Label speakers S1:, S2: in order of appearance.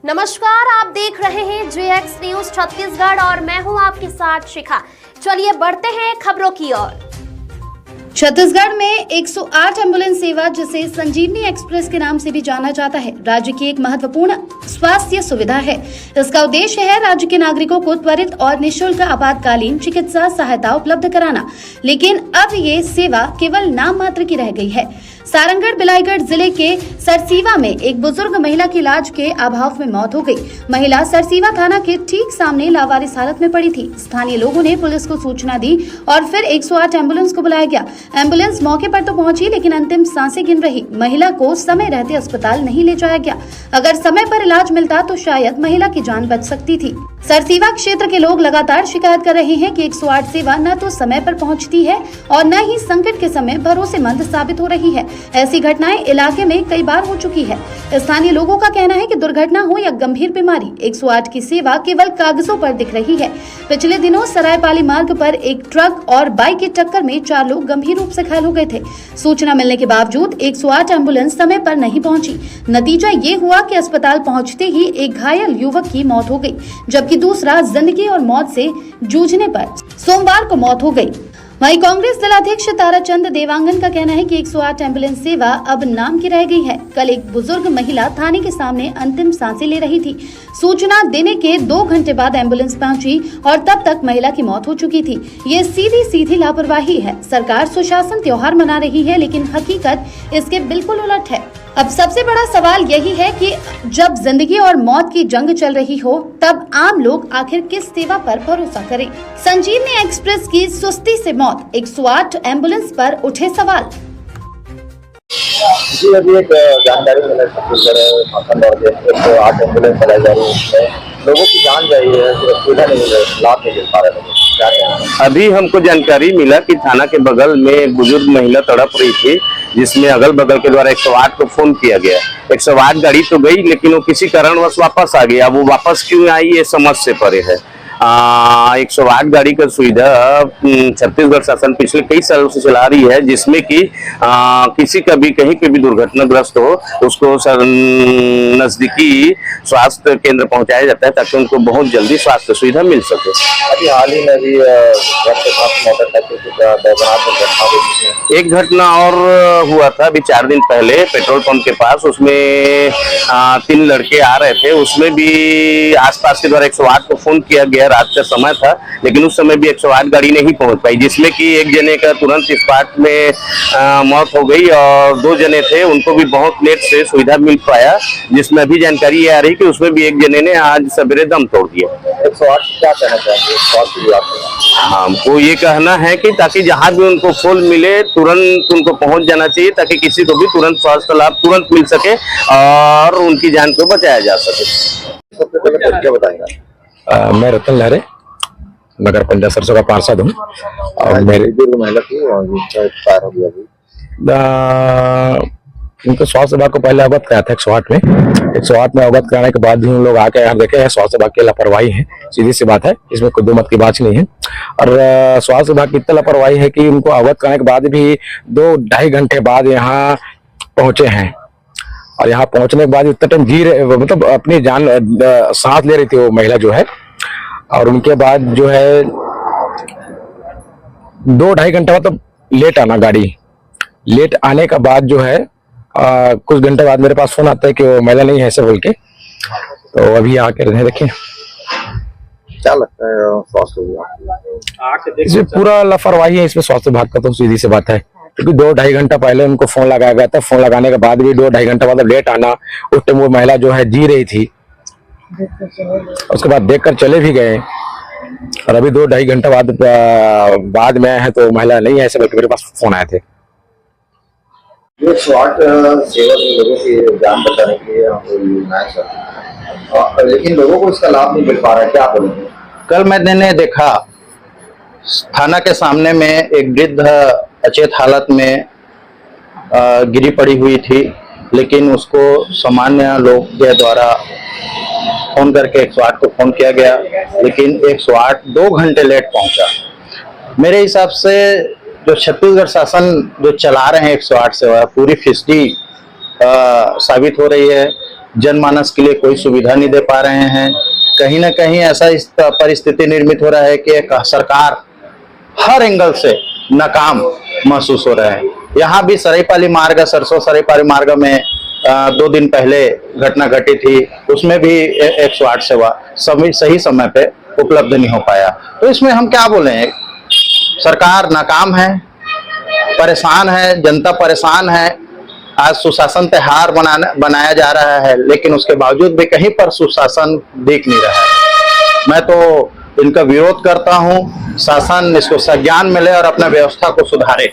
S1: नमस्कार, आप देख रहे हैं जेएक्स न्यूज छत्तीसगढ़ और मैं हूं आपके साथ शिखा। चलिए बढ़ते हैं खबरों की ओर। छत्तीसगढ़ में 108 एम्बुलेंस सेवा, जिसे संजीवनी एक्सप्रेस के नाम से भी जाना जाता है, राज्य की एक महत्वपूर्ण स्वास्थ्य सुविधा है। इसका उद्देश्य है राज्य के नागरिकों को त्वरित और निःशुल्क आपातकालीन चिकित्सा सहायता उपलब्ध कराना, लेकिन अब ये सेवा केवल नाम मात्र की रह गई है। सारंगढ़ बिलाईगढ़ जिले के सरसीवा में एक बुजुर्ग महिला की इलाज के अभाव में मौत हो गई। महिला सरसीवा थाना के ठीक सामने लावारिस हालत में पड़ी थी। स्थानीय लोगों ने पुलिस को सूचना दी और फिर 108 एम्बुलेंस को बुलाया गया। एम्बुलेंस मौके पर तो पहुंची, लेकिन अंतिम सांसें गिन रही महिला को समय रहते अस्पताल नहीं ले जाया गया। अगर समय पर इलाज मिलता तो शायद महिला की जान बच सकती थी। सरसीवा क्षेत्र के लोग लगातार शिकायत कर रहे हैं कि 108 सेवा न तो समय पर पहुंचती है और न ही संकट के समय भरोसेमंद साबित हो रही है। ऐसी घटनाएं इलाके में कई बार हो चुकी है। स्थानीय लोगों का कहना है कि दुर्घटना हो या गंभीर बीमारी, 108 की सेवा केवल कागजों पर दिख रही है। पिछले दिनों सरायपाली मार्ग पर एक ट्रक और बाइक की टक्कर में 4 लोग गंभीर रूप से घायल हो गए थे। सूचना मिलने के बावजूद 108 एम्बुलेंस समय पर नहीं पहुंची। नतीजा ये हुआ कि अस्पताल पहुंचते ही एक घायल युवक की मौत हो गई, जबकि दूसरा जिंदगी और मौत से जूझने पर सोमवार को मौत हो गई। वहीं कांग्रेस जिलाध्यक्ष ताराचंद देवांगन का कहना है कि 108 एम्बुलेंस सेवा अब नाम की रह गई है। कल एक बुजुर्ग महिला थाने के सामने अंतिम सांसें ले रही थी। सूचना देने के 2 घंटे बाद एम्बुलेंस पहुंची और तब तक महिला की मौत हो चुकी थी। ये सीधी लापरवाही है। सरकार सुशासन त्योहार मना रही है, लेकिन हकीकत इसके बिल्कुल उलट है। अब सबसे बड़ा सवाल यही है कि जब जिंदगी और मौत की जंग चल रही हो, तब आम लोग आखिर किस सेवा पर भरोसा करें? संजीवनी एक्सप्रेस की सुस्ती से मौत, 108 एम्बुलेंस पर उठे सवाल।
S2: जी, अभी एक जानकारी मिला छत्तीसगढ़ शासन द्वारा 108 एम्बुलेंस चलाई जा रही है। लोगों की जान जा रही है, सुविधा नहीं मिल रही, लाभ नहीं मिल पा रहा है।
S3: अभी हमको जानकारी मिला कि थाना के बगल में एक बुजुर्ग महिला तड़प रही थी, जिसमें अगल बगल के द्वारा 108 को फोन किया गया। 108 गाड़ी तो गई, लेकिन वो किसी कारणवश वापस आ गई। अब वो वापस क्यों आई, ये समझ से परे है। 108 गाड़ी का सुविधा छत्तीसगढ़ शासन पिछले कई सालों से चला रही है, जिसमें कि किसी का भी कहीं पे भी दुर्घटनाग्रस्त हो उसको नजदीकी स्वास्थ्य केंद्र पहुंचाया जाता है, ताकि उनको बहुत जल्दी स्वास्थ्य सुविधा मिल सके।
S2: अभी हाल ही में भी
S3: एक घटना और हुआ था अभी 4 दिन पहले पेट्रोल पंप के पास। उसमें 3 लड़के आ रहे थे। उसमें भी आसपास के द्वारा 108 को फोन किया गया। रात का समय था, लेकिन उस समय भी 108 गाड़ी नहीं पहुंच पाई, जिसमें कि एक जने का तुरंत स्पॉट में मौत हो गई और 2 जने थे, उनको भी बहुत लेट से सुविधा मिल पाया। जिसमें अभी जानकारी ये आ रही कि उसमें भी एक जने ने आज सवेरे दम तोड़ दिया।
S2: 108 क्या कहना चाहिए?
S3: हमको ये कहना है कि ताकि जहाँ भी उनको फोन मिले तुरंत उनको पहुंच जाना चाहिए, ताकि किसी को भी तुरंत स्वास्थ्य लाभ तुरंत मिल सके और उनकी जान को बचाया जा सके।
S2: सबसे पहले क्या बताएंगे?
S4: मैं रतन लहरे, नगर पंचायत सरसों का पार्षद हूँ और मेरी
S2: महिला थी और हो गया।
S4: उनको स्वास्थ्य विभाग को पहले अवगत कराया था 108 में अवगत कराने के बाद भी उन लोग आके यहाँ देखे हैं स्वास्थ्य विभाग की लापरवाही है। सीधी सी बात है, इसमें कोई दो मत की बात नहीं है। और स्वास्थ्य विभाग की इतना लापरवाही है कि उनको अवगत कराने के बाद भी 2-2.5 घंटे बाद यहाँ पहुंचे हैं। और यहाँ पहुंचने के बाद इतना टाइम जी रहे, मतलब अपनी जान सांस ले रही थी वो महिला जो है। और उनके बाद जो है 2-2.5 घंटे बाद तो लेट आना, गाड़ी लेट आने के बाद जो है कुछ घंटे बाद मेरे पास फोन आता है कि वो महिला नहीं है ऐसे बोल के। तो अभी आके रहने देखें।
S2: क्या लगता है स्वास्थ्य विभाग?
S4: इसमें पूरा लापरवाही है इसमें स्वास्थ्य विभाग का, तो सीधी सी बात है। क्योंकि 2-2.5 घंटा पहले उनको फोन लगाया गया था। फोन लगाने के बाद भी 2-2.5 घंटा बाद लेट आना। उस टाइम वो महिला जो है जी रही थी, उसके बाद देखकर चले भी गए। और अभी 2-2.5 घंटा बाद में है तो महिला नहीं है ऐसे बल्कि मेरे पास फोन आए थे।
S2: 108 सेवा लोगों की जान बचाने के लिए योजनाएं चलती हैं, लेकिन लोगों को इसका लाभ नहीं मिल पा रहा है। क्या बोलेंगे?
S5: कल मैंने देखा थाना के सामने में एक वृद्ध अचेत हालत में गिरी पड़ी हुई थी, लेकिन उसको सामान्य लोग के द्वारा फोन करके 108 को फोन किया गया, लेकिन 108 2 घंटे लेट पहुंचा। मेरे हिसाब से जो छत्तीसगढ़ शासन जो चला रहे हैं 108 सेवा पूरी फिसडी साबित हो रही है। जनमानस के लिए कोई सुविधा नहीं दे पा रहे हैं। कहीं ना कहीं ऐसा इस परिस्थिति निर्मित हो रहा है कि सरकार हर एंगल से नाकाम महसूस हो रहा है। यहाँ भी सरायपाली मार्ग, सरसों सरायपाली मार्ग में 2 दिन पहले घटना घटी थी, उसमें भी 108 सेवा सही समय पे उपलब्ध नहीं हो पाया। तो इसमें हम क्या बोलें, सरकार नाकाम है, परेशान है, जनता परेशान है। आज सुशासन त्योहार बनाया जा रहा है, लेकिन उसके बावजूद भी कहीं पर सुशासन दिख नहीं रहा है। मैं तो इनका विरोध करता हूं, शासन इसको संज्ञान में ले और अपना व्यवस्था को सुधारे।